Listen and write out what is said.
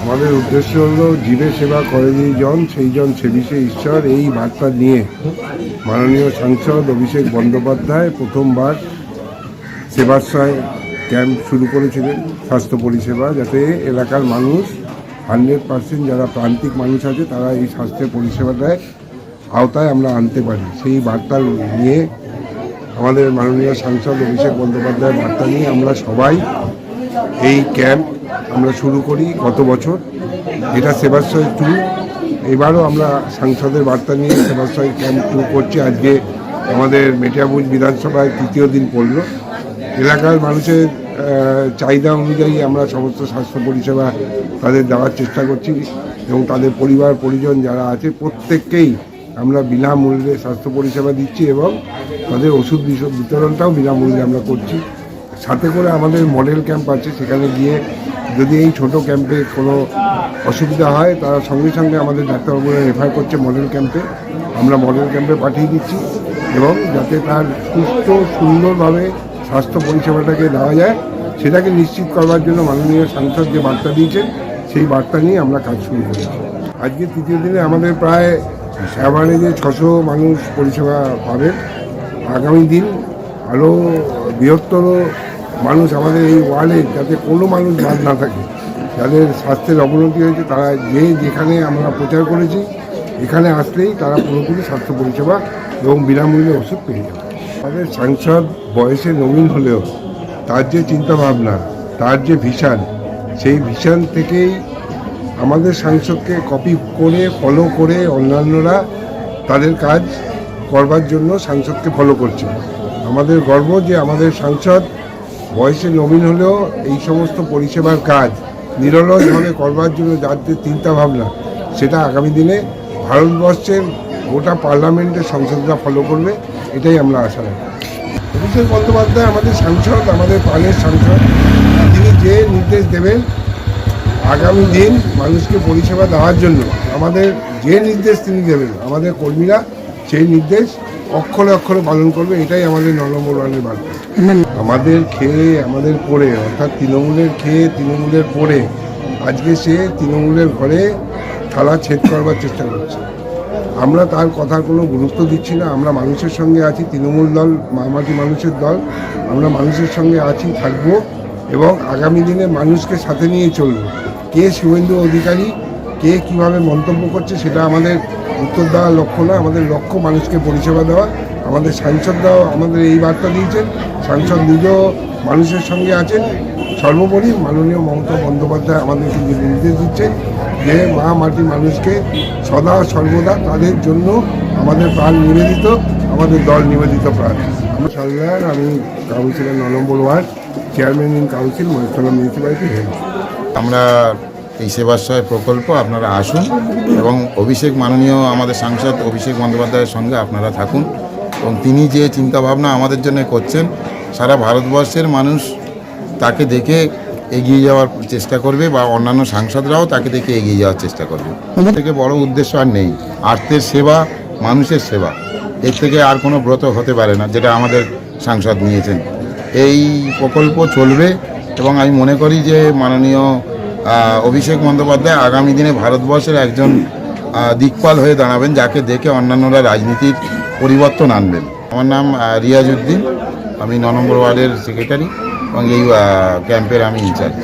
আমাদের উদ্দেশ্য হলো জীবে সেবা করেনি জন সেই জন সেবিষে ঈশ্বর। এই বার্তা নিয়ে মাননীয় সাংসদ অভিষেক বন্দ্যোপাধ্যায় প্রথমবার সেবাশ্রয় ক্যাম্প শুরু করেছিলেন স্বাস্থ্য পরিষেবা, যাতে এলাকার মানুষ 100% যারা প্রান্তিক মানুষ আছে তারা এই স্বাস্থ্য পরিষেবাটায় আওতায় আমরা আনতে পারি। সেই বার্তা নিয়ে আমাদের মাননীয় সাংসদ অভিষেক বন্দ্যোপাধ্যায়ের বার্তা নিয়ে আমরা সবাই এই ক্যাম্প আমরা শুরু করি গত বছর। এটা সেবাশ্রয় 2। এবারও আমরা সাংসদের বার্তা নিয়ে সেবাশ্রয় ক্যাম্প 2 করছি। আজকে আমাদের মেটিয়াবুরুজ বিধানসভায় 3য় দিন পড়ল। এলাকার মানুষের চাহিদা অনুযায়ী আমরা সমস্ত স্বাস্থ্য পরিষেবা তাদের দেওয়ার চেষ্টা করছি এবং তাদের পরিবার পরিজন যারা আছে প্রত্যেককেই আমরা বিনামূল্যে স্বাস্থ্য পরিষেবা দিচ্ছি এবং তাদের ওষুধ বিতরণটাও বিনামূল্যে আমরা করছি। সাথে করে আমাদের মডেল ক্যাম্প আছে, সেখানে গিয়ে যদি এই ছোট ক্যাম্পে কোনো অসুবিধা হয় তারা সঙ্গে সঙ্গে আমাদের ডাক্তারবাবুরা রেফার করছে মডেল ক্যাম্পে। আমরা মডেল ক্যাম্পে পাঠিয়ে দিচ্ছি এবং যাতে তার সুস্থ সুন্দরভাবে স্বাস্থ্য পরিষেবাটাকে দেওয়া যায় সেটাকে নিশ্চিত করবার জন্য মাননীয় সাংসদ যে বার্তা দিয়েছেন সেই বার্তা নিয়ে আমরা কাজ শুরু করেছি। আজকে 3য় দিনে আমাদের প্রায় অ্যাভারেজে 600 মানুষ পরিষেবা পাবেন। আগামী দিন আরও বৃহত্তর মানুষ আমাদের এই ওয়ার্ডে যাতে কোনো মানুষ বাদ না থাকে, যাদের স্বাস্থ্যের অবনতি হয়েছে তারা যেখানে আমরা প্রচার করেছি এখানে আসলেই তারা পুরোপুরি স্বাস্থ্য পরিষেবা এবং বিনামূল্যে ওষুধ পেয়ে যাবে। আমাদের সাংসদ বয়সে নবীন হলেও তার যে চিন্তাভাবনা, তার যে ভিশন, সেই ভিশন থেকেই আমাদের সাংসদকে কপি করে ফলো করে অন্যান্যরা তাদের কাজ করবার জন্য সাংসদকে ফলো করছে। আমাদের গর্ব যে আমাদের সাংসদ বয়সে নবীন হলেও এই সমস্ত পরিষেবার কাজ নিরলসভাবে করবার জন্য যার যে চিন্তাভাবনা সেটা আগামী দিনে ভারতবর্ষের গোটা পার্লামেন্টের সংসদরা ফলো করবে, এটাই আমরা আশা রাখি। অভিষেক বন্দ্যোপাধ্যায় আমাদের সাংসদ, আমাদের প্রাণের সাংসদ। তিনি যে নির্দেশ দেবেন আগামী দিন মানুষকে পরিষেবা দেওয়ার জন্য, আমাদের যে নির্দেশ তিনি দেবেন আমাদের কর্মীরা সেই নির্দেশ অক্ষরে অক্ষরে পালন করবে, এটাই আমাদের 9 নম্বর ওয়ার্ডের বার্তা। আমাদের খেয়ে আমাদের পড়ে, অর্থাৎ তৃণমূলের খেয়ে তৃণমূলের পড়ে আজকে সে তৃণমূলের ঘরে থালা ছেদ করবার চেষ্টা করছে। আমরা তার কথার কোনো গুরুত্ব দিচ্ছি না। আমরা মানুষের সঙ্গে আছি, তৃণমূল দল মামাটি মানুষের দল, আমরা মানুষের সঙ্গে আছি, থাকবো এবং আগামী দিনে মানুষকে সাথে নিয়ে চলব। কে শুভেন্দু অধিকারী, কে কীভাবে মন্তব্য করছে সেটা আমাদের উত্তর দেওয়ার লক্ষ্য না। আমাদের লক্ষ্য মানুষকে পরিষেবা দেওয়া। আমাদের সাংসদরাও আমাদের এই বার্তা দিয়েছেন, সাংসদ নিজেও মানুষের সঙ্গে আছেন। সর্বোপরি মাননীয় মমতা বন্দ্যোপাধ্যায় আমাদেরকে যে নির্দেশ দিচ্ছেন যে মা মাটি মানুষকে সদা সর্বদা তাদের জন্য আমাদের প্রাণ নিবেদিত, আমাদের দল নিবেদিত প্রাণ। আমি সালগার, আমি councillor 9 number ward, chairman in council, Maheshtala municipality head. আমরা এই সেবাশ্রয় প্রকল্প আপনারা আসুন এবং মাননীয় আমাদের সাংসদ অভিষেক বন্দ্যোপাধ্যায়ের সঙ্গে আপনারা থাকুন এবং তিনি যে চিন্তাভাবনা আমাদের জন্য করছেন সারা ভারতবর্ষের মানুষ তাকে দেখে এগিয়ে যাওয়ার চেষ্টা করবে বা অন্যান্য সাংসদরাও তাকে দেখে এগিয়ে যাওয়ার চেষ্টা করবে। এর থেকে বড় উদ্দেশ্য আর নেই। আর্তের সেবা, মানুষের সেবা, এর থেকে আর কোনো ব্রত হতে পারে না যেটা আমাদের সাংসদ নিয়েছেন। এই প্রকল্প চলবে এবং আমি মনে করি যে মাননীয় অভিষেক বন্দ্যোপাধ্যায় আগামী দিনে ভারতবর্ষের একজন দিকপাল হয়ে দাঁড়াবেন, যাকে দেখে অন্যান্যরা রাজনীতির পরিবর্তন আনবেন। আমার নাম রিয়াজ উদ্দিন, আমি 9 নম্বর ওয়ার্ডের সেক্রেটারি এবং এই ক্যাম্পের আমি ইনচার্জ।